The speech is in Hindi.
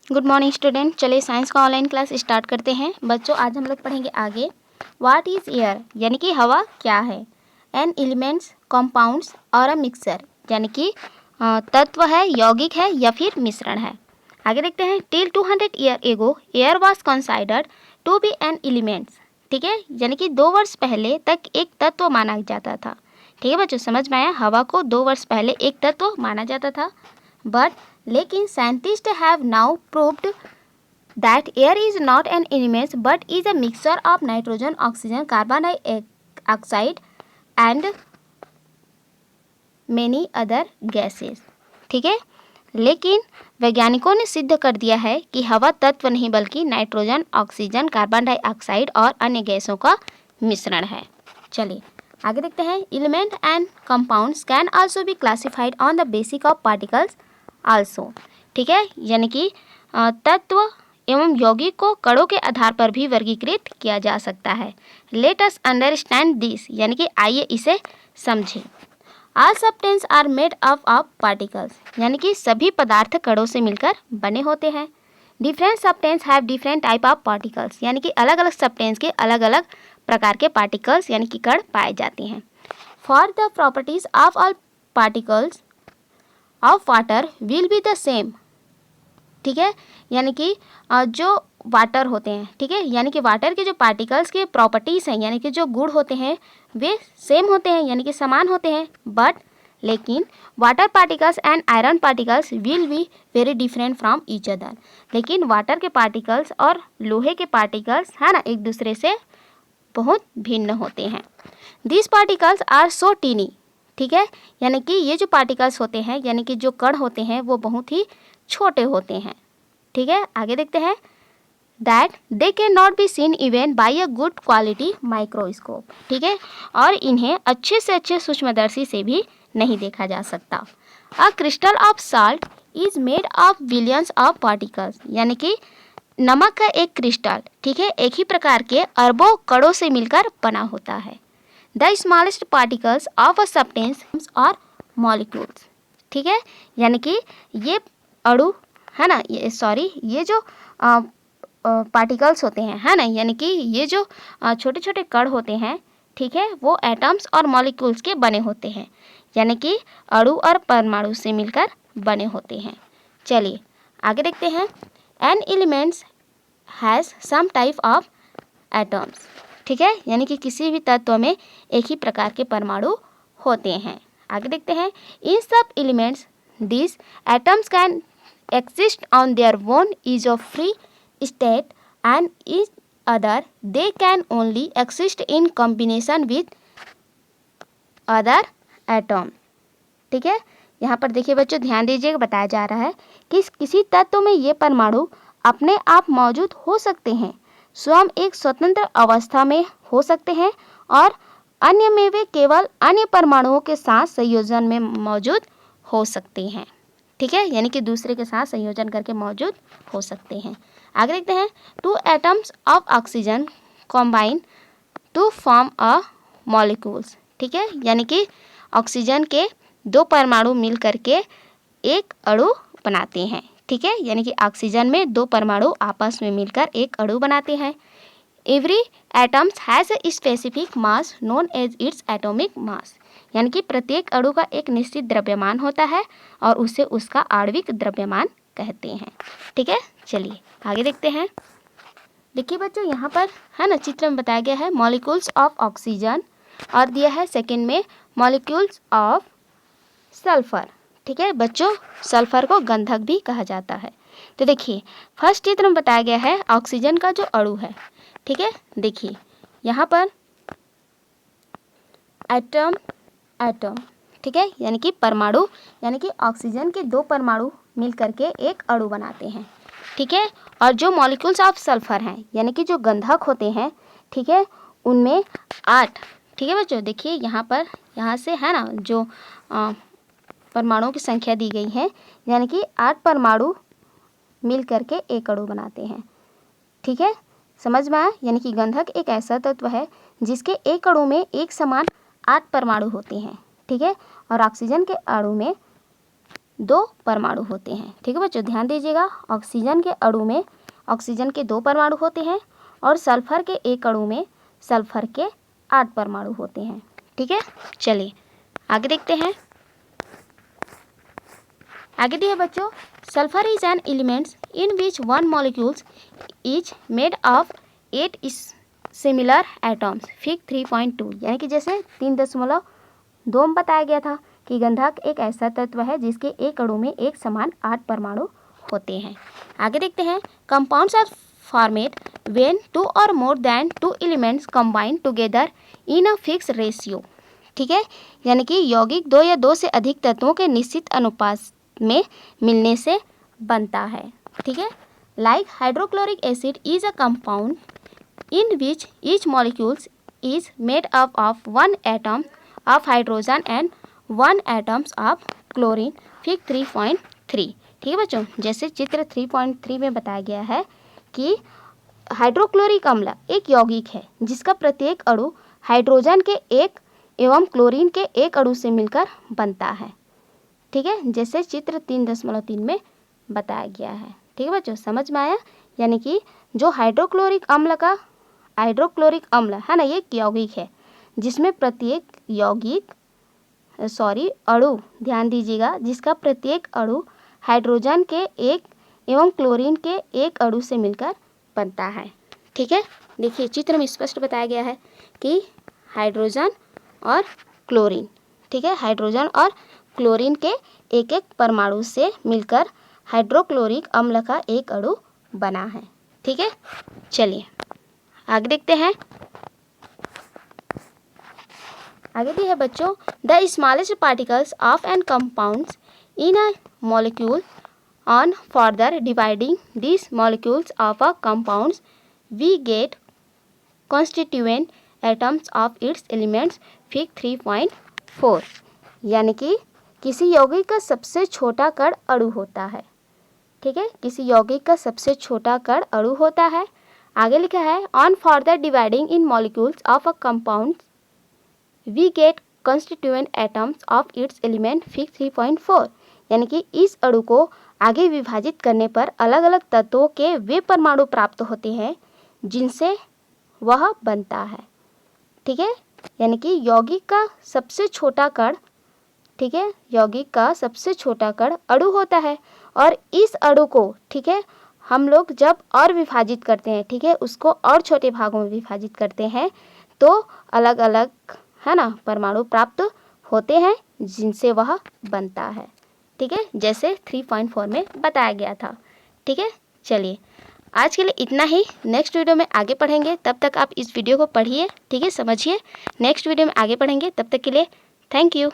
Good morning student. चलिए साइंस का ऑनलाइन क्लास स्टार्ट करते हैं। बच्चों आज हम लोग पढ़ेंगे आगे व्हाट इज़ एयर यानी कि हवा क्या है, एन एलिमेंट्स, कंपाउंड्स और अ मिक्सर यानी कि तत्व है, यौगिक है या फिर मिश्रण है। आगे देखते हैं। Till 200 year ago air was considered to be an elements. ठीक है, यानी कि 2 वर्ष पहले तक एक तत्व माना जाता था। ठीक है बच्चों, समझ में आया। हवा को 2 वर्ष पहले एक तत्व माना जाता था, बट लेकिन scientist have now proved that air is not an element but is a mixture of nitrogen, oxygen, carbon dioxide and many other gases. ठीक है, लेकिन वैज्ञानिकों ने सिद्ध कर दिया है कि हवा तत्व नहीं बल्कि नाइट्रोजन, ऑक्सीजन, कार्बन डाइऑक्साइड और अन्य गैसों का मिश्रण है। चलिए आगे देखते हैं। Element and compounds can also be classified on the basis of particles also. ठीक है, यानी कि तत्व एवं यौगिक को कणों के आधार पर भी वर्गीकृत किया जा सकता है। लेट अस अंडरस्टैंड दिस, यानी कि आइए इसे समझें। All substance are made up of particles, यानी कि सभी पदार्थ कणों से मिलकर बने होते हैं। Different substance have different type of particles, यानी कि अलग अलग सब्सटेंस के अलग अलग प्रकार के पार्टिकल्स यानी कि कण पाए जाते हैं। For the properties of all particles of water will be the same. ठीक है, यानी कि जो वाटर होते हैं, ठीक है, यानी कि वाटर के जो पार्टिकल्स के प्रॉपर्टीज़ हैं यानी कि जो गुण होते हैं वे सेम होते हैं यानी कि समान होते हैं, बट लेकिन water particles and iron particles will be very different from each other. लेकिन वाटर के पार्टिकल्स और लोहे के पार्टिकल्स है ना एक दूसरे से बहुत भिन्न होते हैं। This particles are so tiny. ठीक है, यानी कि ये जो पार्टिकल्स होते हैं यानी कि जो कण होते हैं वो बहुत ही छोटे होते हैं। ठीक है, आगे देखते हैं। That they can not be seen even by a good quality microscope. ठीक है, और इन्हें अच्छे से अच्छे सूक्ष्मदर्शी से भी नहीं देखा जा सकता। A crystal of salt is made of billions of particles, यानी कि नमक का एक क्रिस्टल, ठीक है, एक ही प्रकार के अरबों कणों से मिलकर बना होता है। The smallest particles of a substance और मॉलिक्यूल्स। ठीक है, यानी कि ये अणु है ना, ये जो पार्टिकल्स होते हैं है ना, यानी कि ये जो छोटे छोटे कण होते हैं, ठीक है, वो एटम्स और मॉलिक्यूल्स के बने होते हैं, यानी कि अणु और परमाणु से मिलकर बने होते हैं। चलिए आगे देखते हैं। An elements has some type of atoms. ठीक है, यानी कि किसी भी तत्व में एक ही प्रकार के परमाणु होते हैं। आगे देखते हैं। इन सब elements this atoms can exist on their own is of free state and each other they can only exist in combination with other atom। ठीक है, यहाँ पर देखिए बच्चों ध्यान दीजिएगा, बताया जा रहा है कि किसी तत्व में ये परमाणु अपने आप मौजूद हो सकते हैं, स्वयं एक स्वतंत्र अवस्था में हो सकते हैं और अन्य में वे केवल अन्य परमाणुओं के साथ संयोजन में मौजूद हो सकते हैं। ठीक है, यानी कि दूसरे के साथ संयोजन करके मौजूद हो सकते हैं। आगे देखते हैं। 2 atoms of oxygen combine to form a molecules. ठीक है, यानी कि ऑक्सीजन के 2 परमाणु मिल करके एक अणु बनाते हैं। ठीक है, यानी कि ऑक्सीजन में 2 परमाणु आपस में मिलकर एक अणु बनाते हैं। Every atoms has a specific mass known as its atomic mass, यानी कि प्रत्येक अणु का एक निश्चित द्रव्यमान होता है और उसे उसका आणविक द्रव्यमान कहते हैं। ठीक है, चलिए आगे देखते हैं। देखिए बच्चों यहाँ पर है ना चित्र में बताया गया है मॉलिक्यूल्स ऑफ ऑक्सीजन और दिया है सेकंड में मॉलिक्यूल्स ऑफ सल्फर। ठीक है बच्चों, सल्फर को गंधक भी कहा जाता है। तो देखिए फर्स्ट चित्र में बताया गया है ऑक्सीजन का जो अणु है। ठीक है, देखिए यहाँ पर एटम, ठीक है, यानी कि परमाणु, यानी कि ऑक्सीजन के 2 परमाणु मिल करके एक अणु बनाते हैं। ठीक है, और जो मॉलिक्यूल्स ऑफ सल्फर हैं यानी कि जो गंधक होते हैं, ठीक है, उनमें 8। ठीक है बच्चों, देखिए यहाँ पर यहाँ से है ना जो परमाणुओं की संख्या दी गई है, यानी कि 8 परमाणु मिल करके एक अणु बनाते हैं। ठीक है, समझ में आया। यानी कि गंधक एक ऐसा तत्व है जिसके एक अणु में एक समान 8 परमाणु होते हैं। ठीक है, और ऑक्सीजन के अणु में 2 परमाणु होते हैं। ठीक है बच्चों, ध्यान दीजिएगा, ऑक्सीजन के अणु में ऑक्सीजन के 2 परमाणु होते हैं और सल्फर के एक अणु में सल्फर के 8 परमाणु होते हैं। ठीक है, चलिए आगे देखते हैं। आगे दिया बच्चों, sulphur is an elements in which one molecules is made of 8 similar atoms. Fig 3.2, यानी कि जैसे 3.2 में बताया गया था कि गंधक एक ऐसा तत्व है जिसके एक अणु में एक समान 8 परमाणु होते हैं। आगे देखते हैं, कंपाउंड्स आर फॉर्मेड व्हेन 2 और more than 2 elements combine together in a fix ratio. ठीक है, यानी कि यौगिक 2 या 2 से अधिक तत्वों के निश्चित अनुपात में मिलने से बनता है। ठीक है, like hydrochloric acid is a compound in which each molecules is made up of 1 atom of hydrogen and 1 atoms of chlorine. Fig 3.3। ठीक है बच्चों, जैसे चित्र 3.3 में बताया गया है कि हाइड्रोक्लोरिक अम्ल एक यौगिक है जिसका प्रत्येक अणु हाइड्रोजन के एक एवं क्लोरीन के एक अणु से मिलकर बनता है। ठीक है, जैसे चित्र 3.3 में बताया गया है। ठीक है बच्चों, समझ में आया? यानी कि जो हाइड्रोक्लोरिक अम्ल है ना, ये एक यौगिक है जिसमें प्रत्येक अणु, ध्यान दीजिएगा, जिसका प्रत्येक अणु हाइड्रोजन के एक एवं क्लोरीन के एक अणु से मिलकर बनता है। ठीक है, देखिए चित्र में स्पष्ट बताया गया है कि हाइड्रोजन और क्लोरीन, ठीक है, हाइड्रोजन और क्लोरीन के एक एक परमाणु से मिलकर हाइड्रोक्लोरिक अम्ल का एक अणु बना है। ठीक है, चलिए आगे देखते हैं। आगे भी है बच्चों, the smallest particles of an compounds in a molecule on further dividing these molecules of a compounds we get constituent atoms of its elements। Fig 3.4, यानी कि किसी यौगिक का सबसे छोटा कण अणु होता है। ठीक है, किसी यौगिक का सबसे छोटा कण अणु होता है। आगे लिखा है, on further dividing in molecules of a compound we get constituent atoms of its element. Fig 3.4, यानी कि इस अणु को आगे विभाजित करने पर अलग अलग तत्वों के वे परमाणु प्राप्त होते हैं जिनसे वह बनता है। ठीक है, यानी कि यौगिक का सबसे छोटा कण, ठीक है, यौगिक का सबसे छोटा कण अणु होता है और इस अणु को, ठीक है, हम लोग जब और विभाजित करते हैं, ठीक है, उसको और छोटे भागों में विभाजित करते हैं तो अलग अलग, है ना, परमाणु प्राप्त होते हैं जिनसे वह बनता है। ठीक है, जैसे 3.4 में बताया गया था। ठीक है, चलिए आज के लिए इतना ही। नेक्स्ट वीडियो में आगे पढ़ेंगे, तब तक आप इस वीडियो को पढ़िए, ठीक है, समझिए। नेक्स्ट वीडियो में आगे पढ़ेंगे, तब तक के लिए थैंक यू।